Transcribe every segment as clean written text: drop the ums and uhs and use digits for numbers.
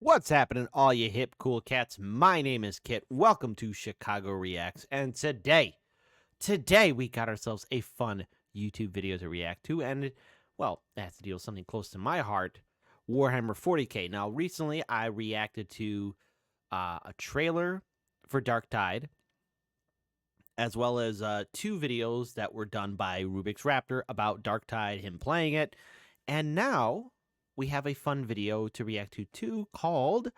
What's happening, all you hip cool cats? My name is Kit. Welcome to Chicago Reacts, and today we got ourselves a fun YouTube video to react to, and well, that's to deal with something close to my heart, Warhammer 40K. Now, recently I reacted to a trailer for DARKTIDE, as well as two videos that were done by Rubik's Raptor about DARKTIDE, him playing it, and now we have a fun video to react to too called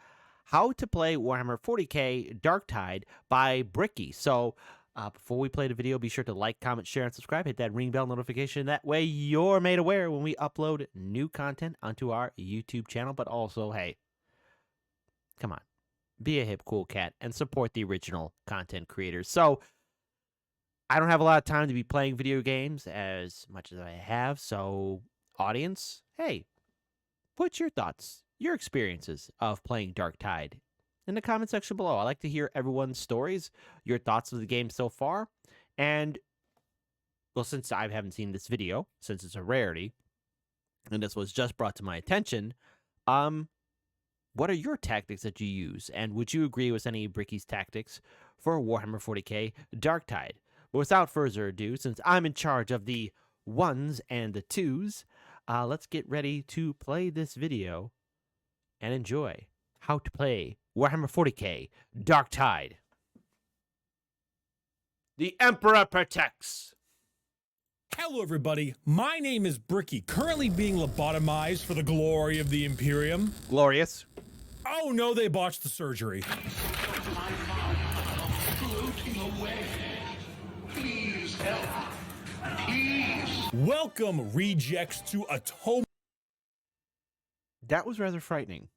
How to Play Warhammer 40K DARKTIDE by Bricky. So before we play the video, be sure to like, comment, share, and subscribe. Hit that ring bell notification. That way you're made aware when we upload new content onto our YouTube channel. But also, hey, come on, be a hip cool cat and support the original content creators. So I don't have a lot of time to be playing video games as much as I have. So audience, hey, put your thoughts, your experiences of playing DARKTIDE in the comment section below. I like to hear everyone's stories, your thoughts of the game so far. And, well, since I haven't seen this video, since it's a rarity, and this was just brought to my attention, what are your tactics that you use? And would you agree with any of Bricky's tactics for Warhammer 40K DARKTIDE? But without further ado, since I'm in charge of the ones and the twos, let's get ready to play this video and enjoy How to Play Warhammer 40K DARKTIDE. The Emperor Protects. Hello everybody, my name is Bricky, currently being lobotomized for the glory of the Imperium. Glorious. Oh no, they botched the surgery. Please help. Please. Welcome, rejects, to Atoma That was rather frightening.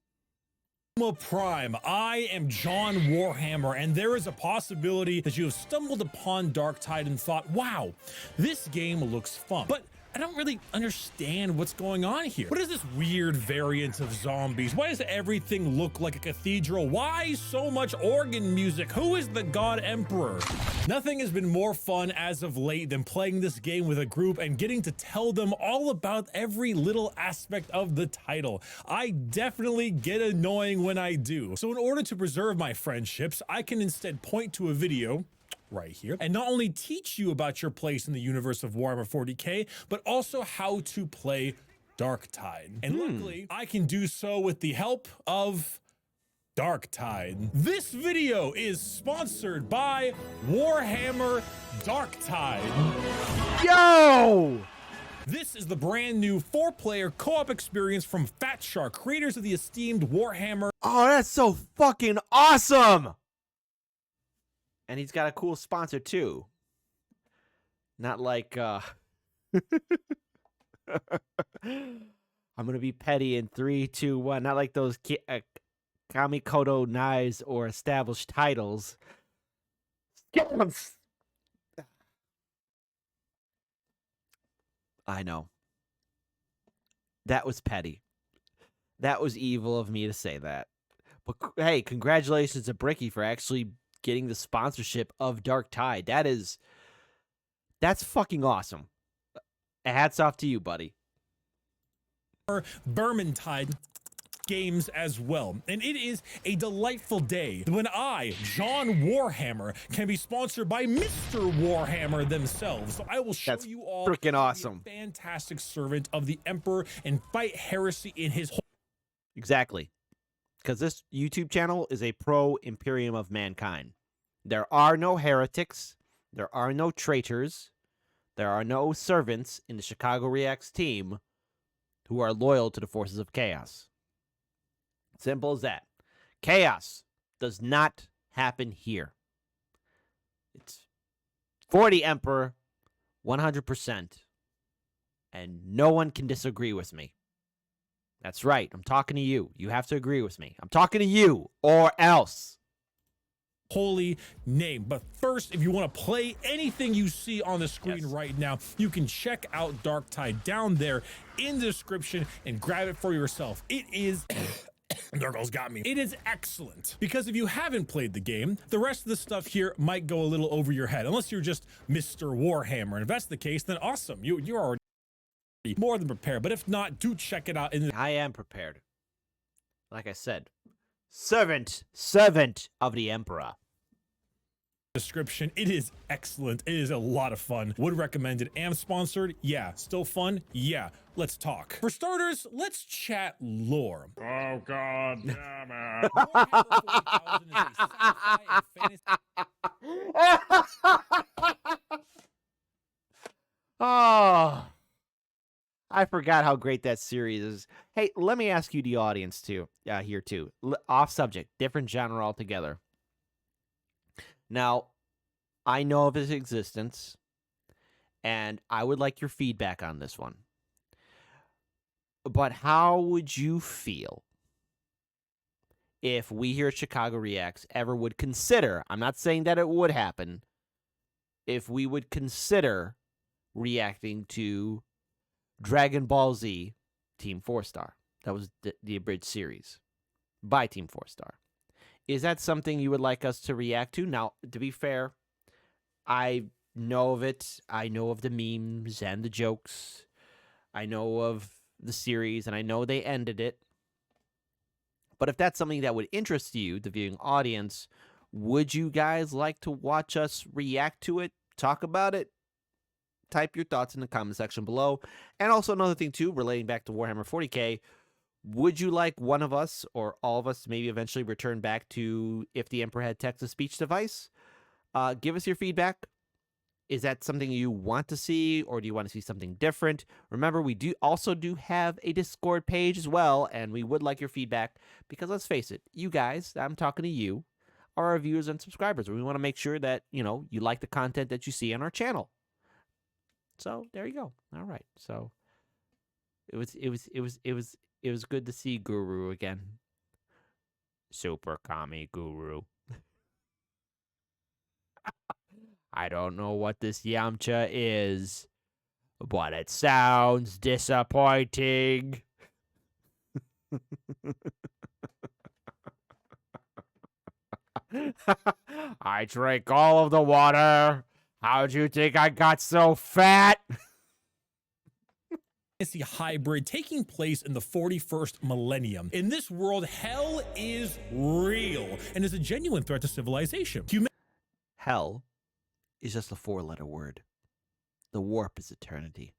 Prime. I am John Warhammer, and there is a possibility that you have stumbled upon DARKTIDE and thought, wow, this game looks fun. But I don't really understand what's going on here. What is this weird variant of zombies? Why does everything look like a cathedral? Why so much organ music? Who is the God Emperor? Nothing has been more fun as of late than playing this game with a group and getting to tell them all about every little aspect of the title. I definitely get annoying when I do. So in order to preserve my friendships, I can instead point to a video right here and not only teach you about your place in the universe of Warhammer 40K, but also how to play DARKTIDE. And luckily, I can do so with the help of DARKTIDE. This video is sponsored by Warhammer DARKTIDE. Yo! This is the brand new 4-player co-op experience from Fat Shark, creators of the esteemed Warhammer. Oh, that's so fucking awesome! And he's got a cool sponsor too. Not like I'm gonna be petty in 3, 2, 1. Not like those Kamikoto knives or established titles. I know. That was petty. That was evil of me to say that. But hey, congratulations to Bricky for actually getting the sponsorship of DARKTIDE. That's fucking awesome. Hats off to you, buddy. Vermintide games as well, and it is a delightful day when I, John Warhammer, can be sponsored by Mr. Warhammer themselves. So I will show you all freaking awesome. A fantastic servant of the Emperor and fight heresy in his Exactly. Because this YouTube channel is a pro-Imperium of mankind. There are no heretics. There are no traitors. There are no servants in the Chicago Reacts team who are loyal to the forces of chaos. Simple as that. Chaos does not happen here. It's for the Emperor, 100%. And no one can disagree with me. That's right. I'm talking to you. You have to agree with me. I'm talking to you or else. Holy name. But first, if you want to play anything you see on the screen right now, you can check out DARKTIDE down there in the description and grab it for yourself. It is Dargle's got me. It is excellent because if you haven't played the game, the rest of the stuff here might go a little over your head unless you're just Mr. Warhammer. And if that's the case, then awesome. You're already more than prepared. But if not, do check it out. I am prepared. Like I said, servant of the Emperor. Description. It is excellent. It is a lot of fun. Would recommend it. Am sponsored? Yeah. Still fun? Yeah. Let's talk. For starters, let's chat lore. Oh, God damn it. Warhammer 40,000 is a sci-fi and fantasy. Oh, I forgot how great that series is. Hey, let me ask you, the audience, too, here too. Off subject, different genre altogether. Now, I know of his existence, and I would like your feedback on this one. But how would you feel if we here at Chicago Reacts ever would consider, I'm not saying that it would happen, if we would consider reacting to Dragon Ball Z Team 4-Star? That was the abridged series by Team 4-Star. Is that something you would like us to react to? Now, to be fair, I know of it. I know of the memes and the jokes. I know of the series, and I know they ended it. But if that's something that would interest you, the viewing audience, would you guys like to watch us react to it, talk about it? Type your thoughts in the comment section below. And also another thing, too, relating back to Warhammer 40K, would you like one of us or all of us to maybe eventually return back to If the Emperor Had Text-to-Speech Device? Give us your feedback. Is that something you want to see, or do you want to see something different? Remember, we do have a Discord page as well, and we would like your feedback because let's face it, you guys, I'm talking to you, are our viewers and subscribers. We want to make sure that, you know, you like the content that you see on our channel. So there you go. All right. So it was good to see Guru again. Super Kami Guru. I don't know what this Yamcha is, but it sounds disappointing. I drank all of the water. How'd you think I got so fat? Fantasy hybrid taking place in the 41st millennium. In this world, hell is real and is a genuine threat to civilization. Hell is just a 4-letter word. The warp is eternity.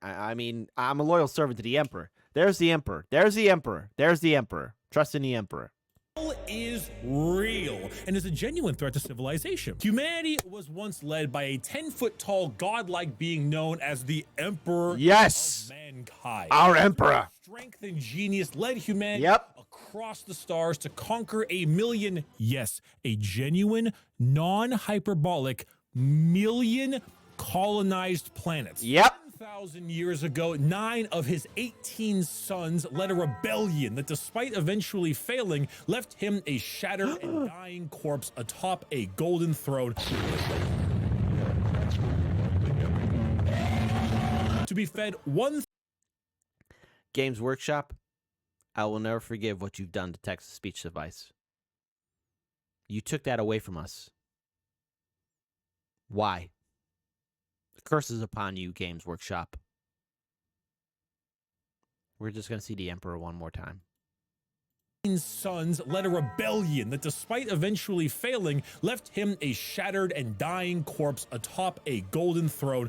I mean, I'm a loyal servant to the Emperor. There's the Emperor. There's the Emperor. There's the Emperor. Trust in the Emperor. Hell is real and is a genuine threat to civilization. Humanity was once led by a 10-foot-tall godlike being known as the Emperor Yes! of mankind. Our Emperor. Strength and genius led humanity across the stars to conquer a million, yes, a genuine, non-hyperbolic million colonized planets. 1,000 years ago, 9 of his 18 sons led a rebellion that, despite eventually failing, left him a shattered and dying corpse atop a golden throne to be fed one. Games Workshop, I will never forgive what you've done to text-to-speech device. You took that away from us. Why? The curse is upon you, Games Workshop. We're just going to see the Emperor one more time. Sons led a rebellion that, despite eventually failing, left him a shattered and dying corpse atop a golden throne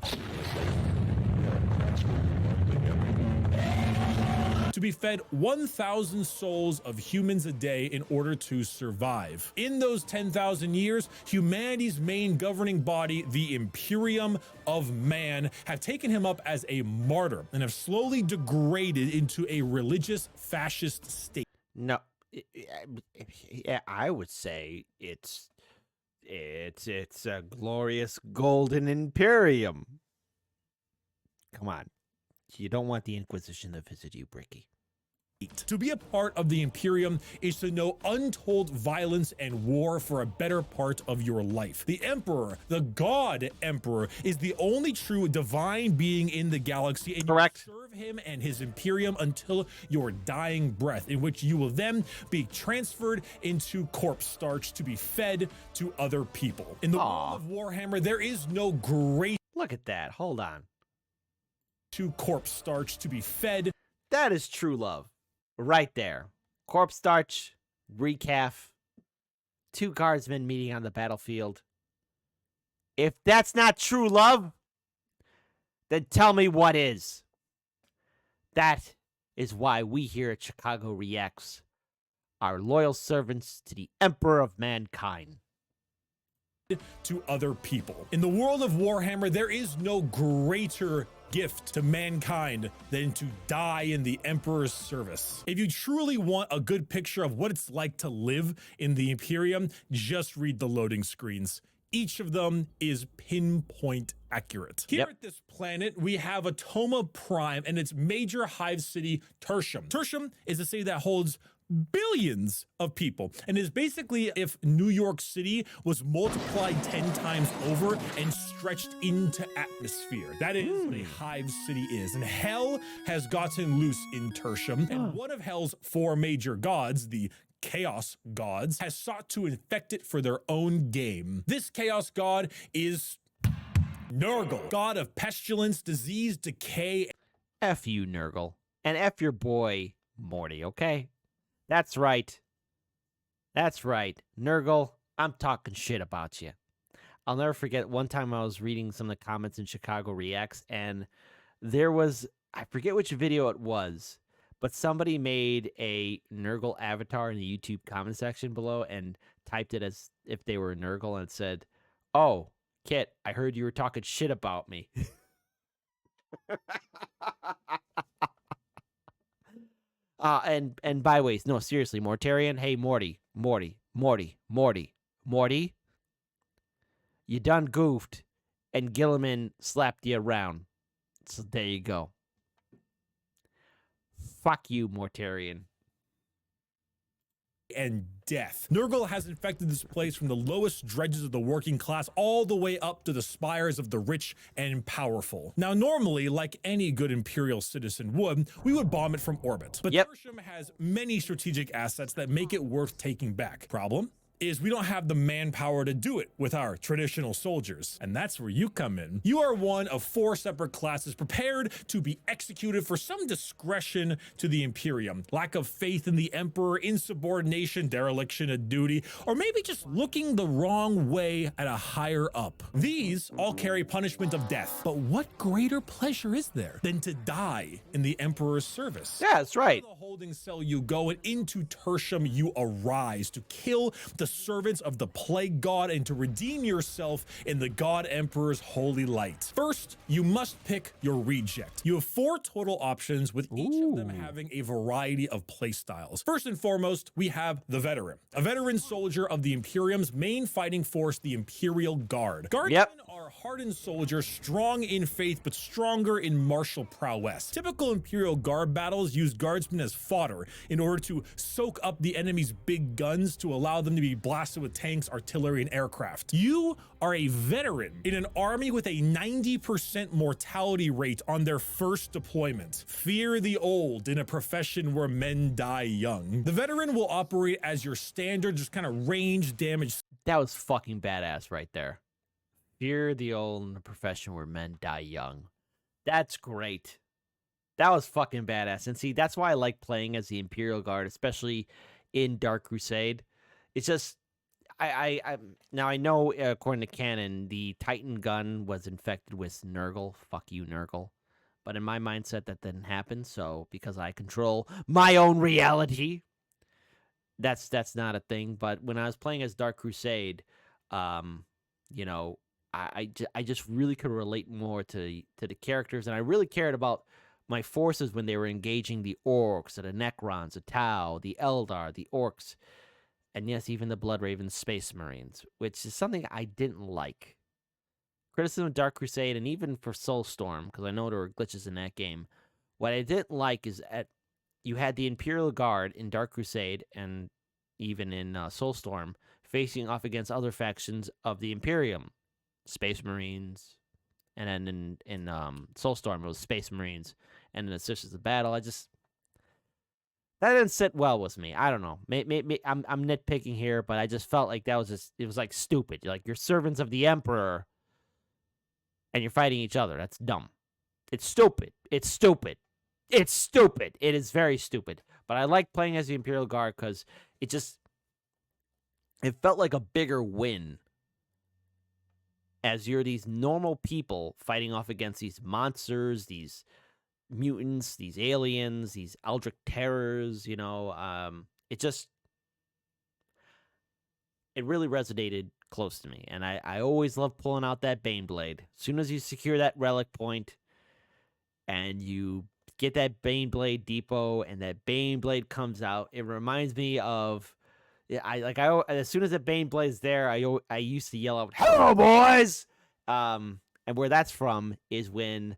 to be fed 1,000 souls of humans a day in order to survive. In those 10,000 years, humanity's main governing body, the Imperium of Man, have taken him up as a martyr and have slowly degraded into a religious fascist state. No, I would say it's a glorious golden Imperium. Come on. You don't want the Inquisition to visit you, Bricky. To be a part of the Imperium is to know untold violence and war for a better part of your life. The Emperor, the God Emperor, is the only true divine being in the galaxy, and correct. You serve him and his Imperium until your dying breath, in which you will then be transferred into corpse starch to be fed to other people. In the world of Warhammer, there is no grace. Look at that. Hold on. To corpse starch to be fed. That is true love. Right there. Corpse starch, recap, 2 guardsmen meeting on the battlefield. If that's not true love, then tell me what is. That is why we here at Chicago Reacts are loyal servants to the Emperor of Mankind. To other people. In the world of Warhammer, there is no greater gift to mankind than to die in the Emperor's service. If you truly want a good picture of what it's like to live in the Imperium, just read the loading screens. Each of them is pinpoint accurate. Here at this planet, we have Atoma Prime and its major hive city, Tertium. Tertium is a city that holds billions of people and is basically if New York City was multiplied 10 times over and stretched into atmosphere. That is what a hive city is. And hell has gotten loose in Tertium, and one of hell's 4 major gods, the Chaos Gods, has sought to infect it for their own game. This Chaos God is Nurgle, god of pestilence, disease, decay. F you, Nurgle. And F your boy, Morty, okay? That's right. That's right. Nurgle, I'm talking shit about you. I'll never forget one time I was reading some of the comments in Chicago Reacts, and there was, I forget which video it was, but somebody made a Nurgle avatar in the YouTube comment section below and typed it as if they were Nurgle, and it said, "Oh, Kit, I heard you were talking shit about me." And by the way, no, seriously, Mortarian, hey, Morty, you done goofed, and Gilliman slapped you around. So there you go. Fuck you, Mortarian. And death. Nurgle has infected this place from the lowest dredges of the working class all the way up to the spires of the rich and powerful. Now, normally, like any good Imperial citizen would, we would bomb it from orbit. But Tertium has many strategic assets that make it worth taking back. Problem is we don't have the manpower to do it with our traditional soldiers. And that's where you come in. You are one of 4 separate classes prepared to be executed for some discretion to the Imperium. Lack of faith in the Emperor, insubordination, dereliction of duty, or maybe just looking the wrong way at a higher up. These all carry punishment of death. But what greater pleasure is there than to die in the Emperor's service? Yeah, that's right. Into the holding cell you go, and into Tertium you arise to kill the servants of the plague god and to redeem yourself in the god emperor's holy light. First, you must pick your reject. You have 4 total options, with each of them having a variety of playstyles. First and foremost, we have the veteran, a veteran soldier of the Imperium's main fighting force, the Imperial Guard. Guardsmen are hardened soldiers, strong in faith but stronger in martial prowess. Typical Imperial Guard battles use guardsmen as fodder in order to soak up the enemy's big guns to allow them to be blasted with tanks, artillery, and aircraft. You are a veteran in an army with a 90% mortality rate on their first deployment. Fear the old in a profession where men die young. The veteran will operate as your standard, just kind of range damage. That was fucking badass right there. Fear the old in a profession where men die young. That's great. That was fucking badass. And see, that's why I like playing as the Imperial Guard, especially in Dark Crusade. It's just, now I know, according to canon, the Titan gun was infected with Nurgle. Fuck you, Nurgle. But in my mindset, that didn't happen. So because I control my own reality, that's not a thing. But when I was playing as Dark Crusade, you know, I just really could relate more to the characters, and I really cared about my forces when they were engaging the Orcs, the Necrons, the Tau, the Eldar, the Orcs. And yes, even the Bloodraven Space Marines, which is something I didn't like. Criticism of Dark Crusade, and even for Soulstorm, because I know there were glitches in that game. What I didn't like is that you had the Imperial Guard in Dark Crusade, and even in Soulstorm, facing off against other factions of the Imperium. Space Marines, and then in Soulstorm, it was Space Marines, and in the Sisters of Battle, that didn't sit well with me. I don't know. I'm nitpicking here, but I just felt like that was it was like stupid. You're servants of the Emperor, and you're fighting each other. That's dumb. It's stupid. It's stupid. It's stupid. It is very stupid. But I like playing as the Imperial Guard because it felt like a bigger win as you're these normal people fighting off against these monsters, these mutants, these aliens, these eldritch terrors, you know. It really resonated close to me. And I always love pulling out that Bane Blade. As soon as you secure that relic point and you get that Bane Blade depot and that Bane Blade comes out, it reminds me of, as soon as the Bane Blade's there, I used to yell out, "Hello, boys!" And where that's from is when,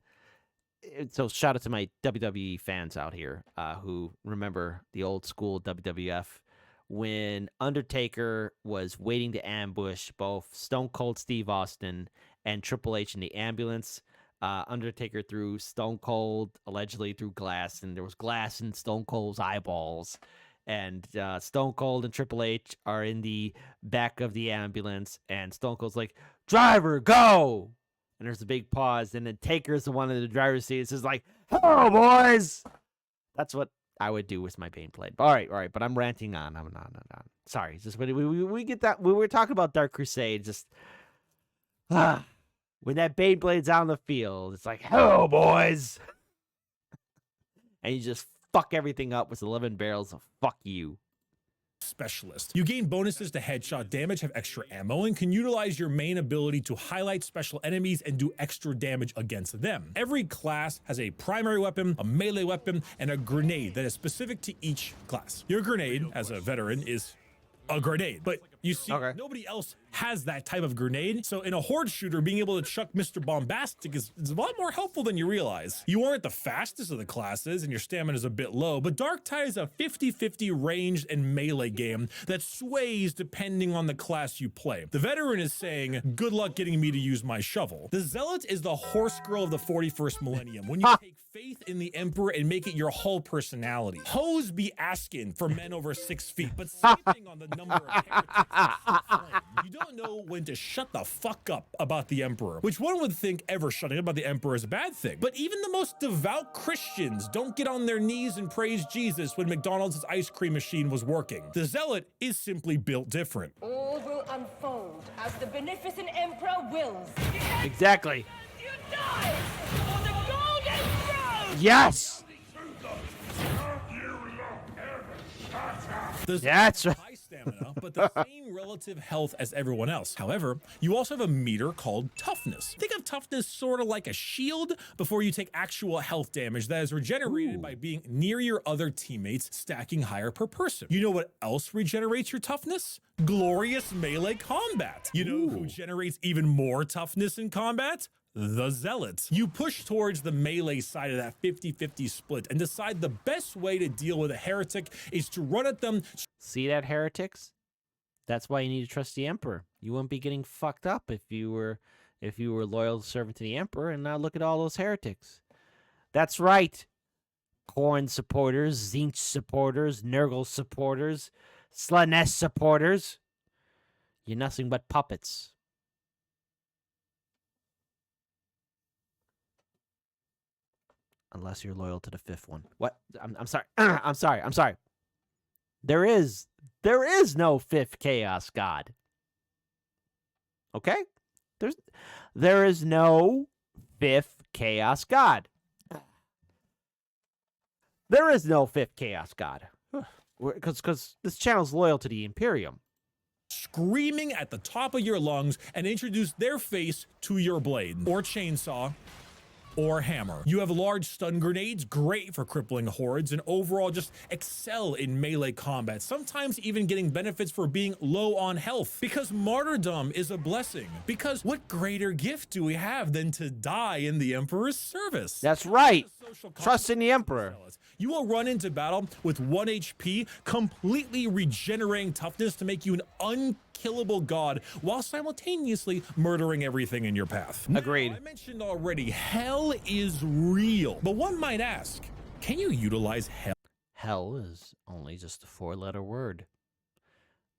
so shout out to my WWE fans out here who remember the old school WWF, when Undertaker was waiting to ambush both Stone Cold Steve Austin and Triple H in the ambulance. Undertaker threw Stone Cold allegedly through glass, and there was glass in Stone Cold's eyeballs. And Stone Cold and Triple H are in the back of the ambulance, and Stone Cold's like, "Driver, go!" And there's a big pause, and then Taker's the one in the driver's seat. It's just like, "Hello, boys!" That's what I would do with my Bane Blade. All right, but I'm ranting on. I'm on. Sorry, it's just when we get that, we were talking about Dark Crusade, just when that Bane Blade's out on the field, it's like, "Hello, boys!" And you just fuck everything up with 11 barrels of fuck you. Specialist. You gain bonuses to headshot damage, have extra ammo, and can utilize your main ability to highlight special enemies and do extra damage against them. Every class has a primary weapon, a melee weapon, and a grenade that is specific to each class. Your grenade, as a veteran, is a grenade, but you see, nobody else has that type of grenade. So in a horde shooter, being able to chuck Mr. Bombastic is a lot more helpful than you realize. You aren't the fastest of the classes and your stamina is a bit low, but Darktide is a 50-50 ranged and melee game that sways depending on the class you play. The veteran is saying, "Good luck getting me to use my shovel." The zealot is the horse girl of the 41st millennium. When you take faith in the emperor and make it your whole personality. Hoes be asking for men over 6 feet, but saving on the number of heretics. You don't know when to shut the fuck up about the emperor, which one would think ever shutting up about the emperor is a bad thing. But even the most devout Christians don't get on their knees and praise Jesus when McDonald's ice cream machine was working. The zealot is simply built different. All will unfold as the beneficent emperor wills. Exactly. You die for the golden throne! Yes! That's right. High stamina, but the same relative health as everyone else. However, you also have a meter called toughness. Think of toughness sort of like a shield before you take actual health damage that is regenerated by being near your other teammates, stacking higher per person. You know what else regenerates your toughness? Glorious melee combat. You know who generates even more toughness in combat? The zealots. You push towards the melee side of that 50-50 split and decide the best way to deal with a heretic is to run at them. See that, heretics? That's why you need to trust the emperor. You wouldn't be getting fucked up if you were loyal servant to the emperor. And now look at all those heretics. That's right. Korn supporters, Zinch supporters, Nurgle supporters, Slanesh supporters. You're nothing but puppets. Unless you're loyal to the fifth one. What? I'm sorry. I'm sorry. There is no fifth chaos god. Okay? There is no fifth chaos god. There is no fifth chaos god. Because this channel's loyal to the Imperium. Screaming at the top of your lungs and introduce their face to your blade or chainsaw or hammer. You have large stun grenades, great for crippling hordes, and overall just excel in melee combat, sometimes even getting benefits for being low on health. Because martyrdom is a blessing. Because what greater gift do we have than to die in the Emperor's service? That's right. Trust in the Emperor. You will run into battle with 1 HP, completely regenerating toughness to make you an unkillable god while simultaneously murdering everything in your path. Agreed. Now, I mentioned already, hell is real. But one might ask, can you utilize hell? Hell is only just a 4-letter word.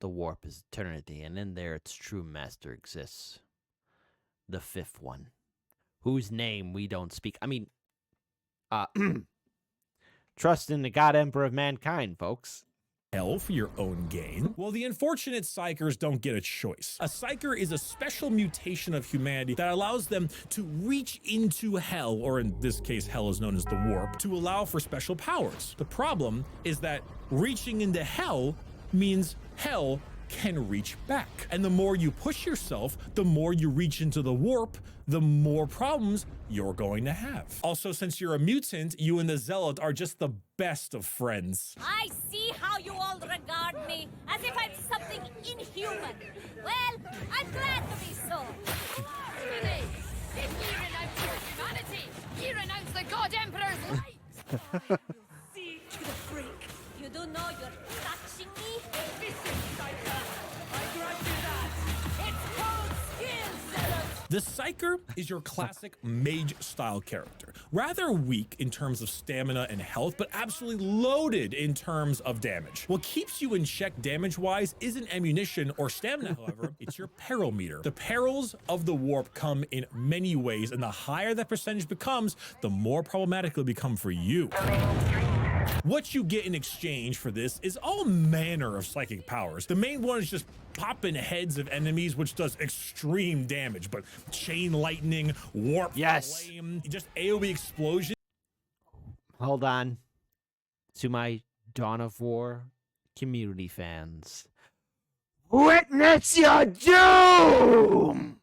The warp is eternity, and in there its true master exists. The fifth one, whose name we don't speak. I mean, trust in the God Emperor of mankind, folks. hell for your own gain? Well, the unfortunate psychers don't get a choice. A psyker is a special mutation of humanity that allows them to reach into hell, or in this case, hell is known as the warp, to allow for special powers. The problem is that reaching into hell means hell can reach back. And the more you push yourself, the more you reach into the warp, the more problems you're going to have. Also, since you're a mutant, you and the Zealot are just the best of friends. I see how you all regard me, as if I'm something inhuman. Well, I'm glad to be so. Harmony! If ye renounce your humanity, ye renounce the God Emperor's light! See to the freak. You do know you're touching me? I grant you that! It's called skill, Zealot! The Psyker is your classic mage-style character. Rather weak in terms of stamina and health, but absolutely loaded in terms of damage. What keeps you in check damage-wise isn't ammunition or stamina, however, it's your peril meter. The perils of the warp come in many ways, and the higher that percentage becomes, the more problematic it'll become for you. What you get in exchange for this is all manner of psychic powers. The main one is just popping heads of enemies, which does extreme damage, but chain lightning, warp flame, just AoE explosion. Hold on. To my Dawn of War community fans. Witness your doom!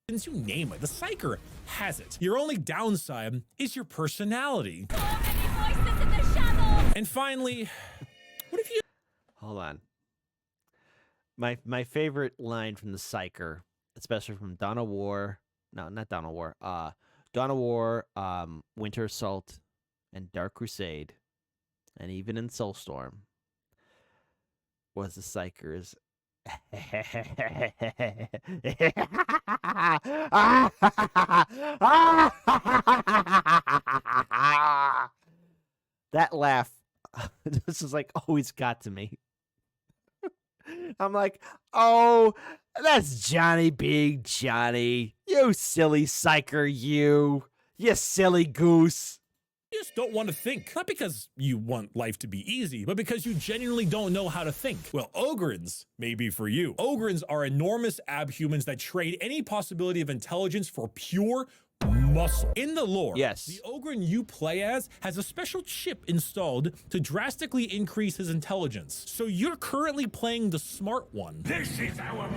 You name it, the Psyker has it. Your only downside is your personality. So many voices in the shadows! And finally, what if you... Hold on. My favorite line from the Psyker, especially from Dawn of War, no, not Dawn of War, Dawn of War, Winter Assault, and Dark Crusade, and even in Soulstorm, was the Psyker's that laugh, this is like always got to me. I'm like, oh, that's Johnny Big Johnny. You silly psyker, you silly goose. You just don't want to think. Not because you want life to be easy, but because you genuinely don't know how to think. Well, Ogrins may be for you. Ogrins are enormous abhumans that trade any possibility of intelligence for pure muscle. In the lore, yes, the Ogrin you play as has a special chip installed to drastically increase his intelligence. So you're currently playing the smart one. This is our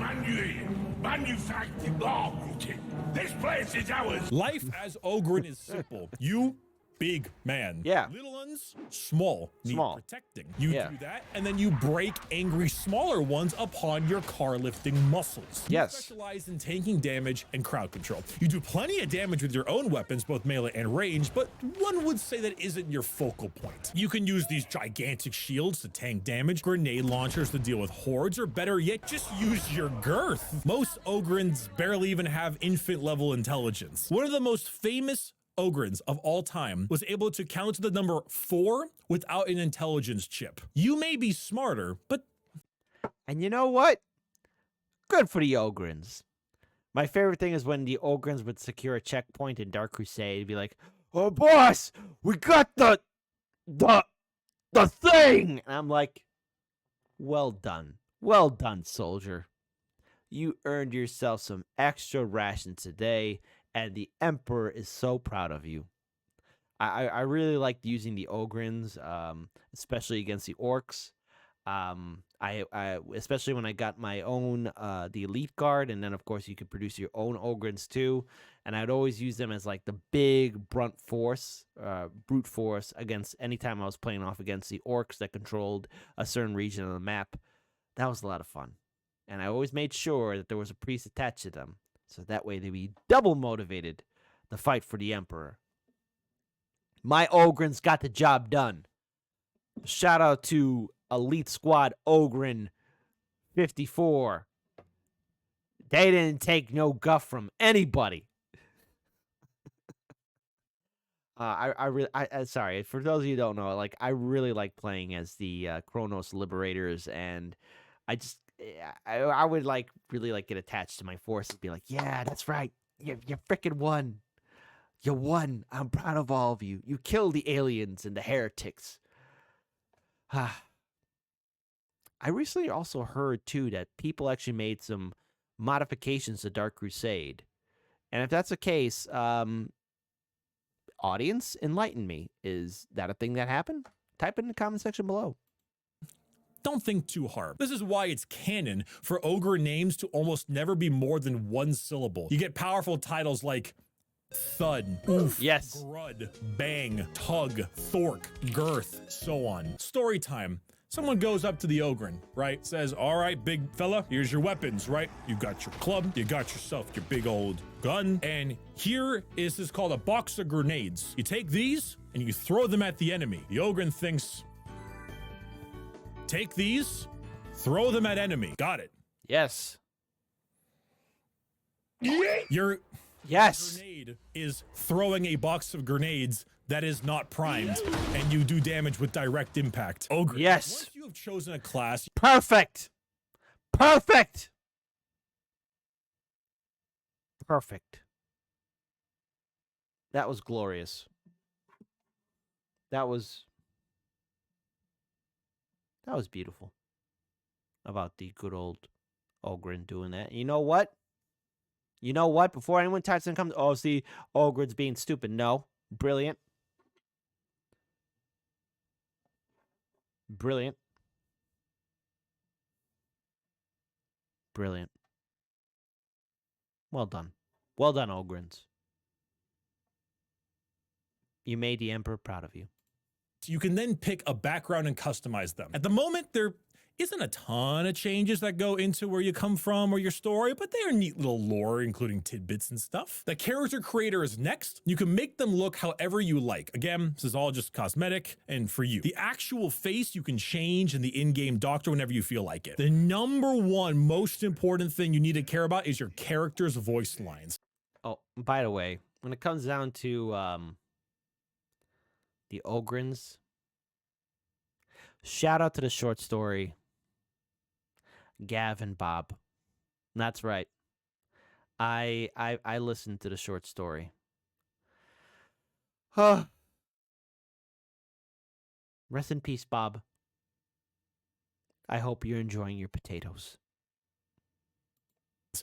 manufactured routine. This place is ours. Life as Ogrin is simple. You big man. Yeah. Little ones, small. Need protecting. You Yeah. do that, and then you break angry smaller ones upon your car lifting muscles. Yes. You specialize in tanking damage and crowd control. You do plenty of damage with your own weapons, both melee and range, but one would say that isn't your focal point. You can use these gigantic shields to tank damage, grenade launchers to deal with hordes, or better yet, just use your girth. Most Ogrins barely even have infant level intelligence. One of the most famous Ogrins of all time was able to count to the number 4 without an intelligence chip. You may be smarter, but... And you know what? Good for the Ogrins. My favorite thing is when the Ogrins would secure a checkpoint in Dark Crusade and be like, oh, boss, we got the thing! And I'm like, well done. Well done, soldier. You earned yourself some extra rations today, and the Emperor is so proud of you. I really liked using the Ogrins, especially against the Orcs. I especially when I got my own the Elite Guard, and then of course you could produce your own Ogrins too. And I'd always use them as like the big brute force against anytime I was playing off against the Orcs that controlled a certain region of the map. That was a lot of fun, and I always made sure that there was a priest attached to them. So that way they'd be double motivated to fight for the Emperor. My Ogrins got the job done. Shout out to Elite Squad Ogrin 54. They didn't take no guff from anybody. Sorry, for those of you who don't know, like I really like playing as the Chronos Liberators, and I would like really like get attached to my force and be like, yeah, that's right. You freaking won. You won. I'm proud of all of you. You killed the aliens and the heretics. I recently also heard too that people actually made some modifications to Dark Crusade. And if that's the case, audience, enlighten me. Is that a thing that happened? Type it in the comment section below. Don't think too hard. This is why it's canon for ogre names to almost never be more than one syllable. You get powerful titles like Thud, Oof, Yes. Grud, Bang, Tug, Thork, Girth, so on. Story time. Someone goes up to the Ogren, right? Says, all right, big fella, here's your weapons, right? You got your club, you got yourself your big old gun, and here is this called a box of grenades. You take these and you throw them at the enemy. The Ogren thinks, take these, throw them at enemy. Got it. Yes. Your Yes. grenade is throwing a box of grenades that is not primed, and you do damage with direct impact. Ogre. Yes. Once you have chosen a class, Perfect. Perfect. Perfect. That was glorious. That was beautiful. About the good old Ogren doing that. You know what? You know what? Before anyone types in, comes, oh, see, Ogren's being stupid. No. Brilliant. Brilliant. Brilliant. Well done. Well done, Ogrins. You made the Emperor proud of you. you can then pick a background and customize them. At the moment, there isn't a ton of changes that go into where you come from or your story, but they are neat little lore, including tidbits and stuff. The character creator is next. You can make them look however you like. Again, this is all just cosmetic and for you. The actual face you can change in the in-game doctor whenever you feel like it. The number one most important thing you need to care about is your character's voice lines. Oh, by the way, when it comes down to the Ogrins, shout out to the short story Gav and Bob. That's right. I listened to the short story. Rest in peace, Bob. I hope you're enjoying your potatoes.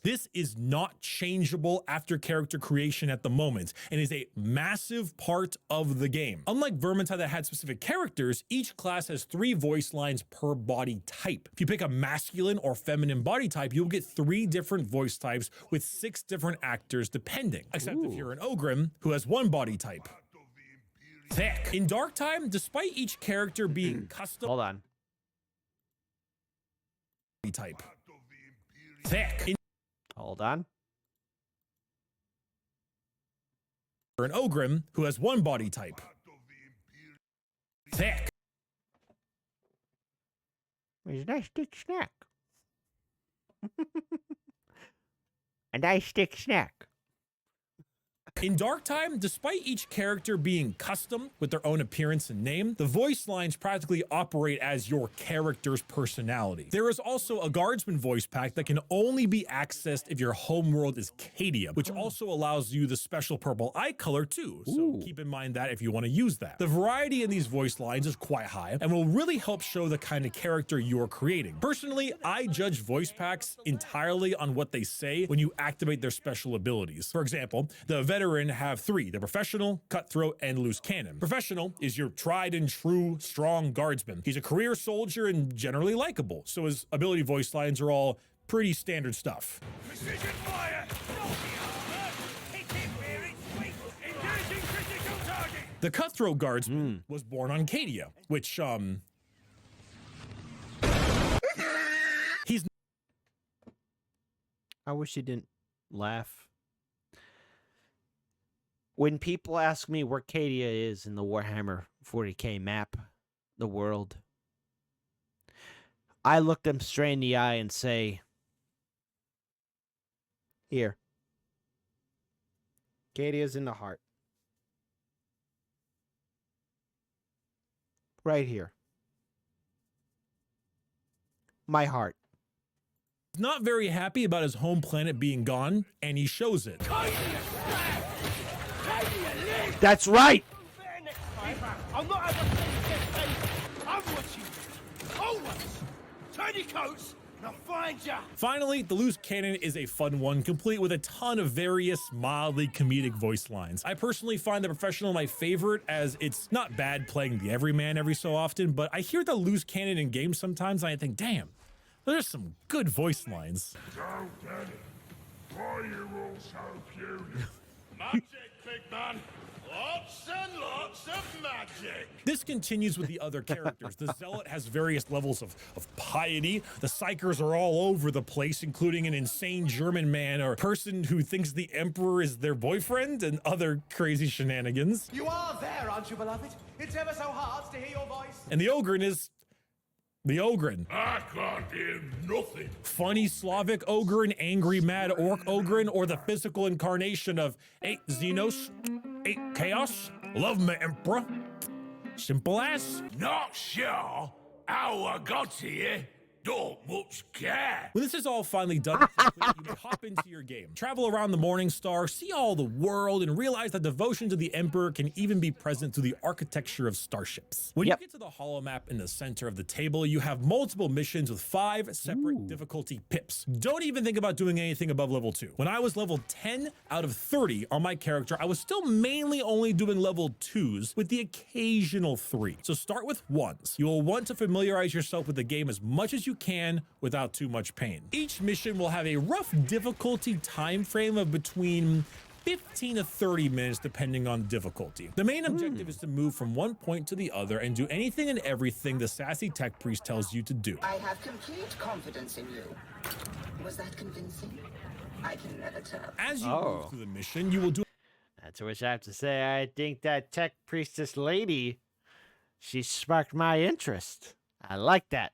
This is not changeable after character creation at the moment and is a massive part of the game. Unlike Vermintide that had specific characters, each class has 3 voice lines per body type. If you pick a masculine or feminine body type, you'll get 3 different voice types with 6 different actors depending. Except if you're an Ogrim who has 1 body type. Thick. In Darktide, despite each character being custom Hold on. type. Thick. Hold on. An Ogrim who has 1 body type. Thick. It's a nice thick snack. A nice thick snack. In Darktide, despite each character being custom with their own appearance and name, the voice lines practically operate as your character's personality. There is also a Guardsman voice pack that can only be accessed if your homeworld is Cadia, which also allows you the special purple eye color too, so keep in mind that if you want to use that. The variety in these voice lines is quite high and will really help show the kind of character you're creating. Personally, I judge voice packs entirely on what they say when you activate their special abilities. For example, the Veteran have 3, the Professional, Cutthroat, and Loose Cannon. Professional is your tried and true strong guardsman. He's a career soldier and generally likable, so his ability voice lines are all pretty standard stuff. Precision fire! Engaging critical target! The Cutthroat Guardsman was born on Cadia, which, he's I wish you didn't laugh. When people ask me where Cadia is in the Warhammer 40k map, the world, I look them straight in the eye and say, here. Cadia's in the heart. Right here. My heart. not very happy about his home planet being gone, and he shows it. That's right. I'm not having to get paid. I'm watching petticoats, and I'll find ya. Finally, the loose cannon is a fun one, complete with a ton of various mildly comedic voice lines. I personally find the professional my favorite, as it's not bad playing the everyman every so often, but I hear the loose cannon in games sometimes and I think, damn, there's some good voice lines. So, Daddy, why are you all so beautiful? Magic, big man. Lots and lots of magic. This continues with the other characters. The Zealot has various levels of piety. The Psychers are all over the place, including an insane German man or person who thinks the Emperor is their boyfriend and other crazy shenanigans. You are there, aren't you, beloved? It's ever so hard to hear your voice. And the Ogren is the Ogren. I can't hear nothing. Funny Slavic Ogren, angry mad Orc Ogren, or the physical incarnation of 8 Xenos, 8 Chaos, love me Emperor. Simple as. Not sure how I got here. Don't much care. When this is all finally done and complete, you may hop into your game, travel around the Morning Star, see all the world, and realize that devotion to the Emperor can even be present through the architecture of starships. When you get to the holo map in the center of the table, you have multiple missions with 5 separate difficulty pips. Don't even think about doing anything above level 2. When I was level 10 out of 30 on my character, I was still mainly only doing level 2s with the occasional 3. So start with 1s. You will want to familiarize yourself with the game as much as you can without too much pain. Each mission will have a rough difficulty time frame of between 15 to 30 minutes depending on the difficulty. The main objective is to move from one point to the other and do anything and everything the sassy tech priest tells you to do. I have complete confidence in you. Was that convincing? I can never tell. As you move through the mission, you will do That's what I have to say. I think that tech priestess lady, she sparked my interest. I like that.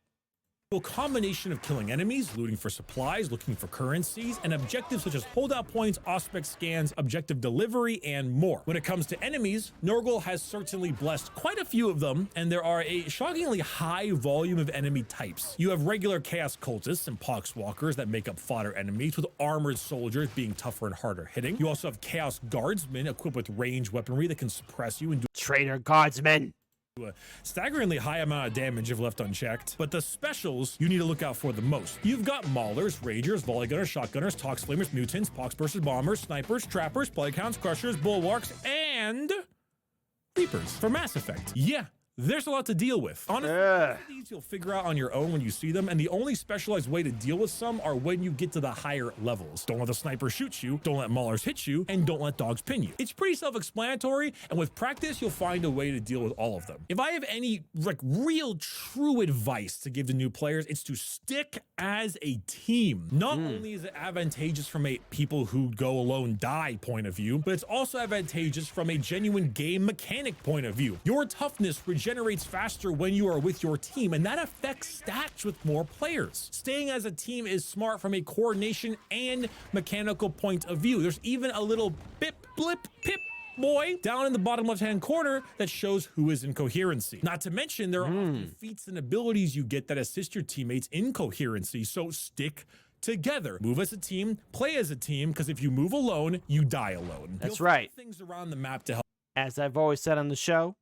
a combination of killing enemies, looting for supplies, looking for currencies, and objectives such as holdout points, auspex scans, objective delivery, and more. When it comes to enemies, Nurgle has certainly blessed quite a few of them, and there are a shockingly high volume of enemy types. You have regular Chaos Cultists and Poxwalkers that make up fodder enemies, with armored soldiers being tougher and harder hitting. You also have Chaos Guardsmen equipped with ranged weaponry that can suppress you and do Traitor Guardsmen. a staggeringly high amount of damage if left unchecked. But the specials you need to look out for the most. You've got Maulers, Ragers, Volley Gunners, Shotgunners, Tox Flamers, Mutants, Poxbursters, Bombers, Snipers, Trappers, Plaguehounds, Crushers, Bulwarks, and Reapers for Mass Effect. Yeah, there's a lot to deal with. Honestly, these you'll figure out on your own when you see them, and the only specialized way to deal with some are when you get to the higher levels. Don't let the sniper shoot you, don't let maulers hit you, and don't let dogs pin you. It's pretty self-explanatory, and with practice, you'll find a way to deal with all of them. If I have any real true advice to give to new players, it's to stick as a team. Not only is it advantageous from a people who go alone die point of view, but it's also advantageous from a genuine game mechanic point of view. Your toughness regenerates faster when you are with your team, and that affects stats with more players. Staying as a team is smart from a coordination and mechanical point of view. There's even a little bip, blip, pip boy down in the bottom left-hand corner that shows who is in coherency. Not to mention, there are often feats and abilities you get that assist your teammates in coherency, so stick together. Move as a team, play as a team, because if you move alone, you die alone. That's You'll right. find things around the map to help. As I've always said on the show,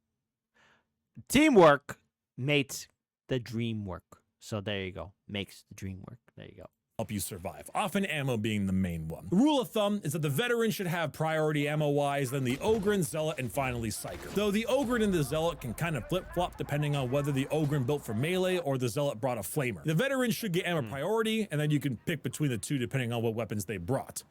teamwork makes the dream work. So there you go. Makes the dream work. There you go. Help you survive, often ammo being the main one. The rule of thumb is that the veteran should have priority ammo-wise, then the Ogren, Zealot, and finally Psyker. Though the Ogren and the Zealot can kind of flip-flop depending on whether the Ogren built for melee or the Zealot brought a flamer. The veteran should get ammo priority, and then you can pick between the two depending on what weapons they brought.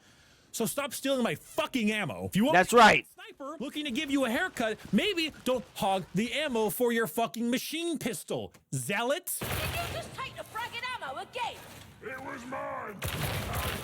So stop stealing my fucking ammo. If you want That's right. sniper looking to give you a haircut, maybe don't hog the ammo for your fucking machine pistol. Zealot? Did you just take the fragging ammo again? It was mine.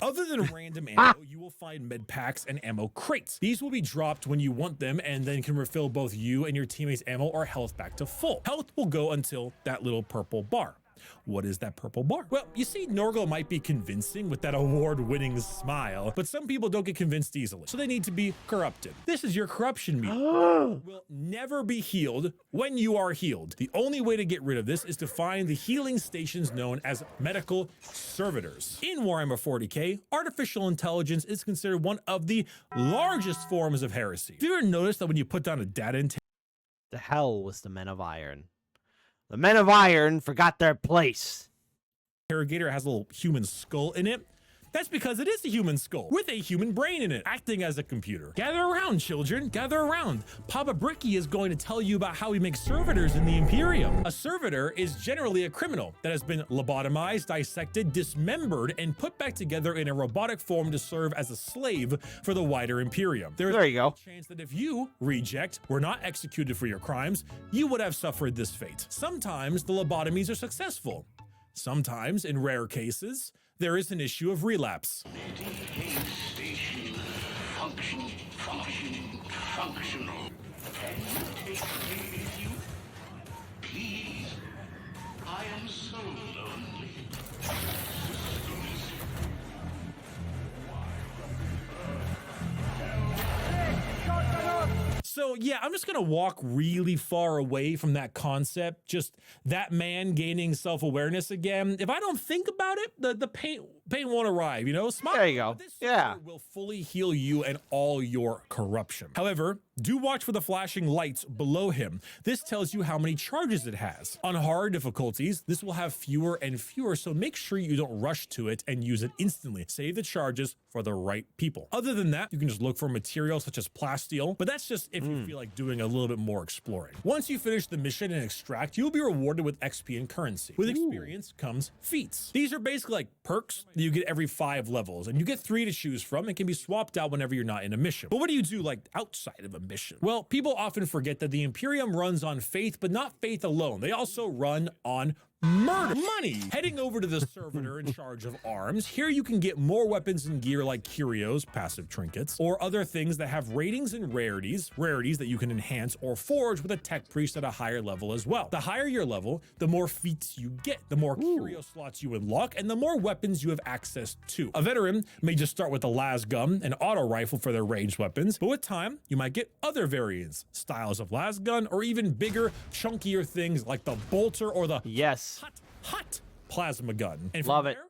Other than random ammo, you will find med packs and ammo crates. These will be dropped when you want them and then can refill both you and your teammates' ammo or health back to full. Health will go until that little purple bar. What is that purple bar? Well, you see, Nurgle might be convincing with that award-winning smile, but some people don't get convinced easily, so they need to be corrupted. This is your corruption meter. Will never be healed when you are healed. The only way to get rid of this is to find the healing stations known as medical servitors. In Warhammer 40k, artificial intelligence is considered one of the largest forms of heresy. Have you ever noticed that when you put down a data intake, The hell was the Men of Iron. The Men of Iron forgot their place. interrogator has a little human skull in it. That's because it is a human skull with a human brain in it, acting as a computer. Gather around, children, gather around. Papa Bricky is going to tell you about how we make servitors in the Imperium. A servitor is generally a criminal that has been lobotomized, dissected, dismembered, and put back together in a robotic form to serve as a slave for the wider Imperium. There you go. A chance that if you, reject, were not executed for your crimes, you would have suffered this fate. Sometimes the lobotomies are successful. Sometimes, in rare cases, there is an issue of relapse. Station. Functional. Can you take me with you? Please. I am so lonely. So yeah, I'm just gonna walk really far away from that concept. Just that man gaining self-awareness again. If I don't think about it, the pain won't arrive. You know, Smile. There you go. This Yeah. will fully heal you and all your corruption. However, do watch for the flashing lights below him. This tells you how many charges it has. On hard difficulties, this will have fewer and fewer, so make sure you don't rush to it and use it instantly. Save the charges for the right people. Other than that, you can just look for materials such as plasteel, but that's just if you feel like doing a little bit more exploring. Once you finish the mission and extract, you'll be rewarded with XP and currency. With experience comes feats. These are basically like perks that you get every 5 levels, and you get 3 to choose from and can be swapped out whenever you're not in a mission. But what do you do like outside of a mission? Well, people often forget that the Imperium runs on faith, but not faith alone. They also run on murder. Money. Heading over to the servitor in charge of arms. Here you can get more weapons and gear like curios, passive trinkets, or other things that have ratings and rarities that you can enhance or forge with a tech priest at a higher level as well. The higher your level, the more feats you get, the more curio slots you unlock, and the more weapons you have access to. A veteran may just start with a las gun, an auto rifle for their ranged weapons, but with time, you might get other variants, styles of las gun, or even bigger, chunkier things like the bolter or the hot plasma gun. And Love it. there,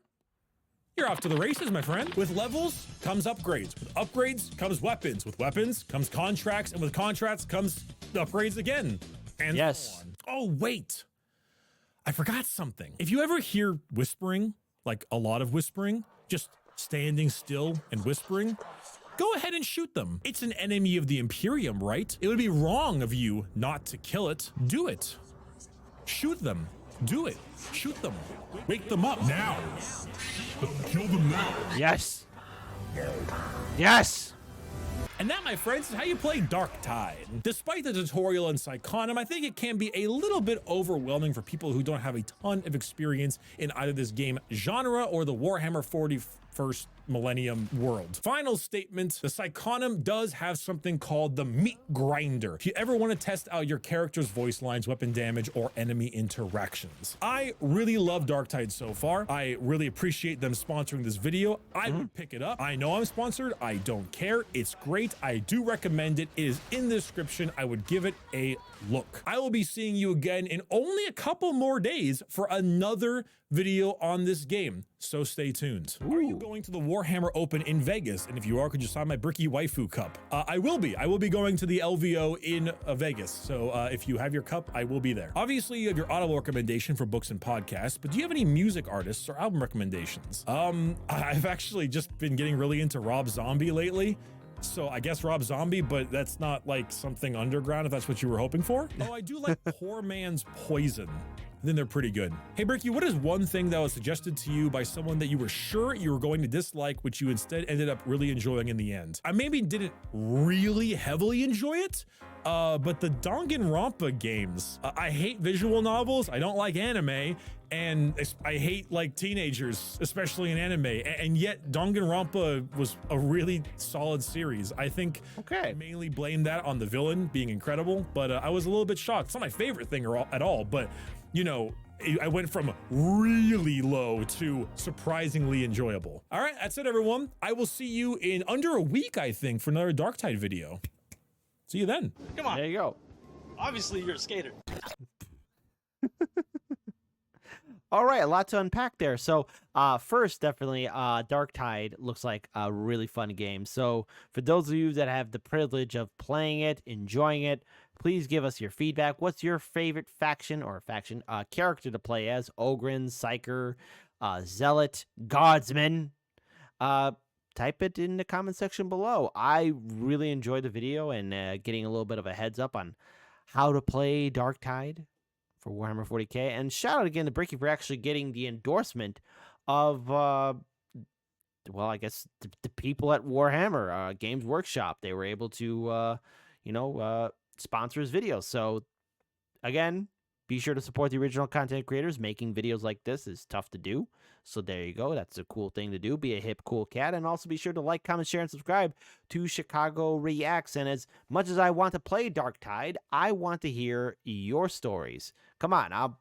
you're off to the races, my friend. With levels comes upgrades. With upgrades comes weapons. With weapons comes contracts. And with contracts comes upgrades again. And so on. Oh, wait. I forgot something. If you ever hear whispering, like a lot of whispering, just standing still and whispering, go ahead and shoot them. It's an enemy of the Imperium, right? It would be wrong of you not to kill it. Do it. Shoot them. Do it. Shoot them. Wake them up now. Kill them now. Yes. Yes. And that, my friends, is how you play Darktide. Despite the tutorial in Psychonim, I think it can be a little bit overwhelming for people who don't have a ton of experience in either this game genre or the Warhammer 41st Millennium world. Final statement, the Psychonim does have something called the Meat Grinder. If you ever want to test out your character's voice lines, weapon damage, or enemy interactions. I really love Darktide so far. I really appreciate them sponsoring this video. I would pick it up. I know I'm sponsored. I don't care. It's great. I do recommend it. It is in the description. I would give it a look. I will be seeing you again in only a couple more days for another video on this game, so stay tuned. Are you going to the Warhammer Open in Vegas? And if you are, could you sign my Bricky Waifu cup? I will be going to the LVO in Vegas, so if you have your cup, I will be there. Obviously, you have your audible recommendation for books and podcasts, but do you have any music artists or album recommendations? I've actually just been getting really into Rob Zombie lately. So I guess Rob Zombie, but that's not like something underground if that's what you were hoping for. Oh, I do like Poor Man's Poison. Then they're pretty good. Hey, Bricky, what is one thing that was suggested to you by someone that you were sure you were going to dislike, which you instead ended up really enjoying in the end? I maybe didn't really heavily enjoy it, but the Danganronpa games. I hate visual novels. I don't like anime. And I hate like teenagers, especially in anime. And yet Danganronpa was a really solid series. I think I mainly blame that on the villain being incredible, but I was a little bit shocked. It's not my favorite thing at all, but you know, I went from really low to surprisingly enjoyable. All right, that's it, everyone. I will see you in under a week, I think, for another Darktide video. See you then. Come on. There you go. Obviously, you're a skater. All right, a lot to unpack there. So first, definitely, Darktide looks like a really fun game. So for those of you that have the privilege of playing it, enjoying it, please give us your feedback. What's your favorite faction or character to play as? Ogryn, Psyker, zealot, guardsman, type it in the comment section below. I really enjoyed the video and getting a little bit of a heads up on how to play Darktide for Warhammer 40k. And shout out again to Bricky for actually getting the endorsement of, well, I guess the people at Warhammer Games Workshop. They were able to, sponsor his videos. So, again, be sure to support the original content creators. Making videos like this is tough to do. So there you go. That's a cool thing to do. Be a hip, cool cat. And also be sure to like, comment, share, and subscribe to Chicago Reacts. And as much as I want to play Darktide, I want to hear your stories. Come on.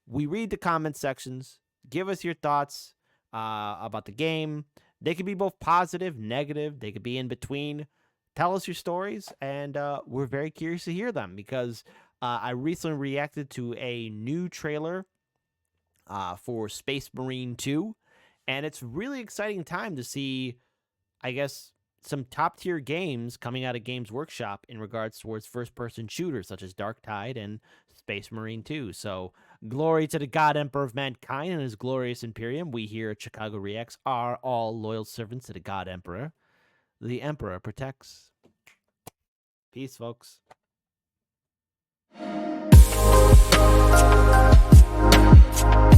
We read the comment sections. Give us your thoughts about the game. They could be both positive, negative. They could be in between. Tell us your stories. And we're very curious to hear them because I recently reacted to a new trailer for Space Marine 2, and it's really exciting time to see, I guess, some top-tier games coming out of Games Workshop in regards towards first-person shooters such as Darktide and Space Marine 2. So, glory to the God Emperor of Mankind and his glorious Imperium. We here at Chicago Reacts are all loyal servants to the God Emperor. The Emperor protects. Peace, folks. We'll be right back.